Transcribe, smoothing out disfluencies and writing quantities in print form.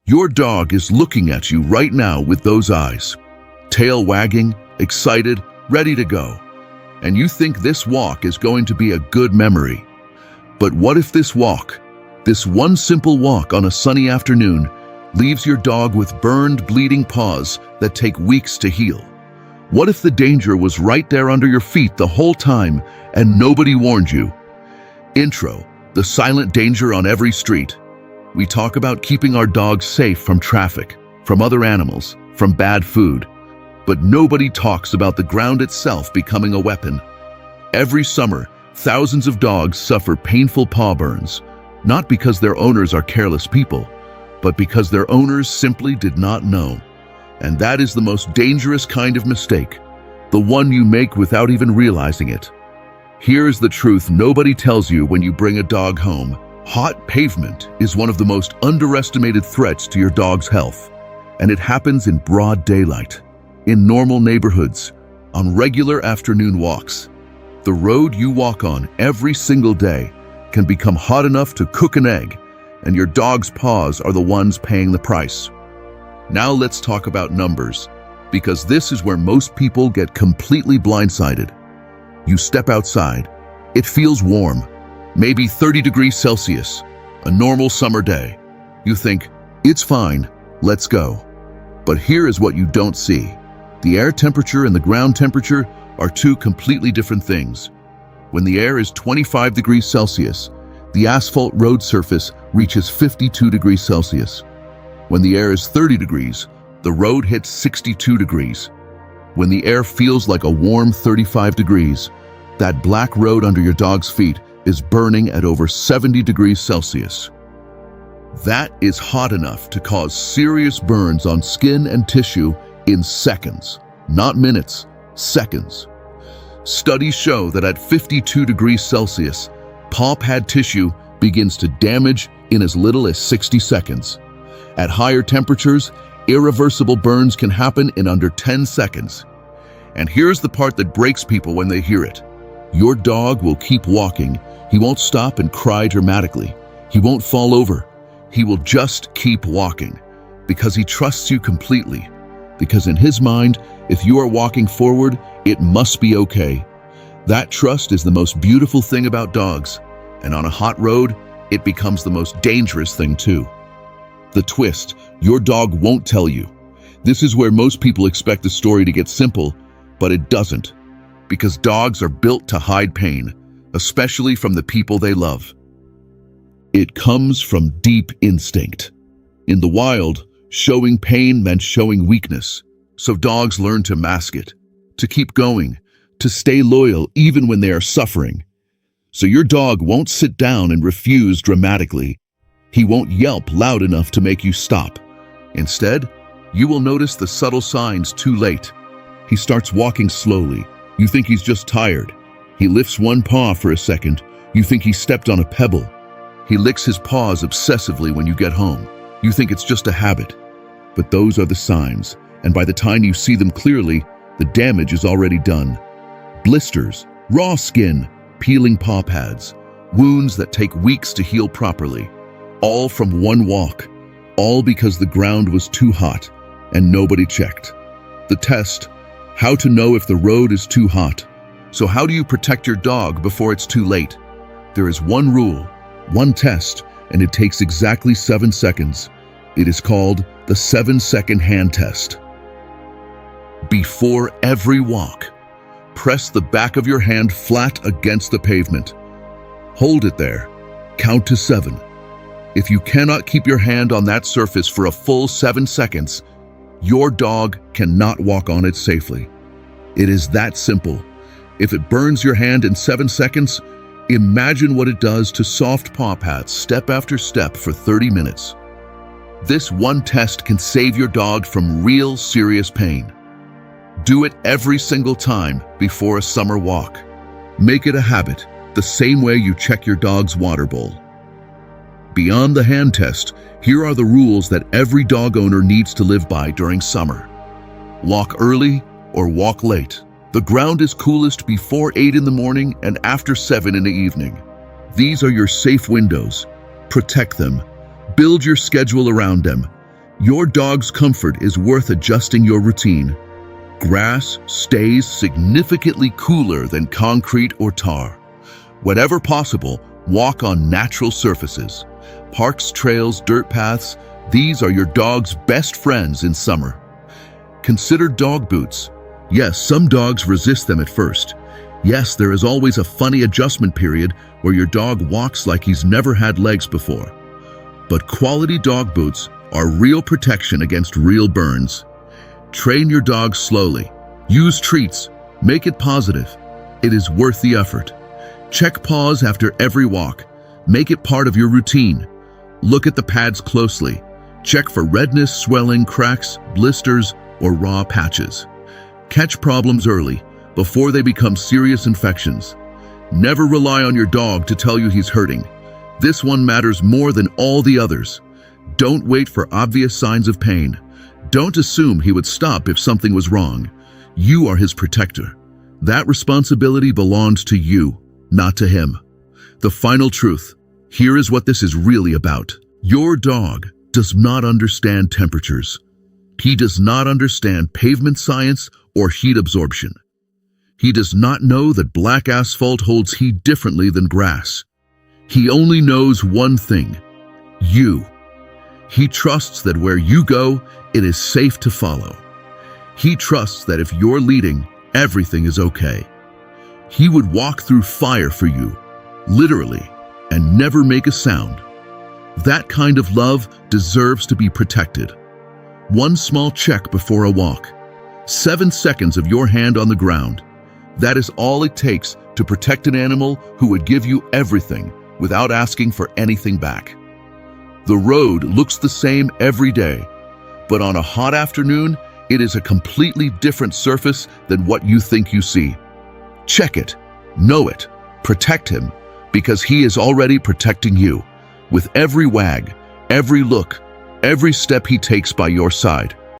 Your dog is looking at you right now with those eyes, tail wagging, excited, ready to go. And you think this walk is going to be a good memory. But what if this walk, this one simple walk on a sunny afternoon, leaves your dog with burned, bleeding paws that take weeks to heal? What if the danger was right there under your feet the whole time and nobody warned you? Intro, the silent danger on every street. We talk about keeping our dogs safe from traffic, from other animals, from bad food. But nobody talks about the ground itself becoming a weapon. Every summer, thousands of dogs suffer painful paw burns, not because their owners are careless people, but because their owners simply did not know. And that is the most dangerous kind of mistake, the one you make without even realizing it. Here's the truth nobody tells you when you bring a dog home. Hot pavement is one of the most underestimated threats to your dog's health, and it happens in broad daylight, in normal neighborhoods, on regular afternoon walks. The road you walk on every single day can become hot enough to cook an egg, and your dog's paws are the ones paying the price. Now let's talk about numbers, because this is where most people get completely blindsided. You step outside. It feels warm, maybe 30 degrees Celsius, a normal summer day. You think, it's fine, let's go. But here is what you don't see. The air temperature and the ground temperature are two completely different things. When the air is 25 degrees Celsius, the asphalt road surface reaches 52 degrees Celsius. When the air is 30 degrees, the road hits 62 degrees. When the air feels like a warm 35 degrees, that black road under your dog's feet is burning at over 70 degrees Celsius. That is hot enough to cause serious burns on skin and tissue in seconds, not minutes, seconds. Studies show that at 52 degrees Celsius, paw pad tissue begins to damage in as little as 60 seconds. At higher temperatures, irreversible burns can happen in under 10 seconds. And here's the part that breaks people when they hear it. Your dog will keep walking. He won't stop and cry dramatically. He won't fall over. He will just keep walking because he trusts you completely. Because in his mind, if you are walking forward, it must be okay. That trust is the most beautiful thing about dogs. And on a hot road, it becomes the most dangerous thing too. The twist, your dog won't tell you. This is where most people expect the story to get simple, but it doesn't. Because dogs are built to hide pain, especially from the people they love. It comes from deep instinct. In the wild, showing pain meant showing weakness, so dogs learn to mask it, to keep going, to stay loyal even when they are suffering. So your dog won't sit down and refuse dramatically. He won't yelp loud enough to make you stop. Instead, you will notice the subtle signs too late. He starts walking slowly. You think he's just tired. He lifts one paw for a second. You think he stepped on a pebble. He licks his paws obsessively when you get home. You think it's just a habit. But those are the signs, and by the time you see them clearly, the damage is already done. Blisters, raw skin, peeling paw pads, wounds that take weeks to heal properly. All from one walk, all because the ground was too hot and nobody checked. The test, how to know if the road is too hot. So how do you protect your dog before it's too late? There is one rule, one test, and it takes exactly 7 seconds. It is called the 7-second hand test. Before every walk, press the back of your hand flat against the pavement. Hold it there. Count to 7. If you cannot keep your hand on that surface for a full 7 seconds, your dog cannot walk on it safely. It is that simple. If it burns your hand in 7 seconds, imagine what it does to soft paw pads step after step for 30 minutes. This one test can save your dog from real serious pain. Do it every single time before a summer walk. Make it a habit, the same way you check your dog's water bowl. Beyond the hand test, here are the rules that every dog owner needs to live by during summer. Walk early or walk late. The ground is coolest before 8 in the morning and after 7 in the evening. These are your safe windows. Protect them. Build your schedule around them. Your dog's comfort is worth adjusting your routine. Grass stays significantly cooler than concrete or tar. Whenever possible, walk on natural surfaces. Parks, trails, dirt paths, these are your dog's best friends in summer. Consider dog boots. Yes, some dogs resist them at first. Yes, there is always a funny adjustment period where your dog walks like he's never had legs before. But quality dog boots are real protection against real burns. Train your dog slowly. Use treats. Make it positive. It is worth the effort. Check paws after every walk. Make it part of your routine. Look at the pads closely. Check for redness, swelling, cracks, blisters, or raw patches. Catch problems early, before they become serious infections. Never rely on your dog to tell you he's hurting. This one matters more than all the others. Don't wait for obvious signs of pain. Don't assume he would stop if something was wrong. You are his protector. That responsibility belongs to you, not to him. The final truth. Here is what this is really about. Your dog does not understand temperatures. He does not understand pavement science or heat absorption. He does not know that black asphalt holds heat differently than grass. He only knows one thing: you. He trusts that where you go, it is safe to follow. He trusts that if you're leading, everything is okay. He would walk through fire for you, literally, and never make a sound. That kind of love deserves to be protected. One small check before a walk. 7 seconds of your hand on the ground. That is all it takes to protect an animal who would give you everything without asking for anything back. The road looks the same every day, but on a hot afternoon, it is a completely different surface than what you think you see. Check it, know it, protect him, because he is already protecting you. With every wag, every look, every step he takes by your side.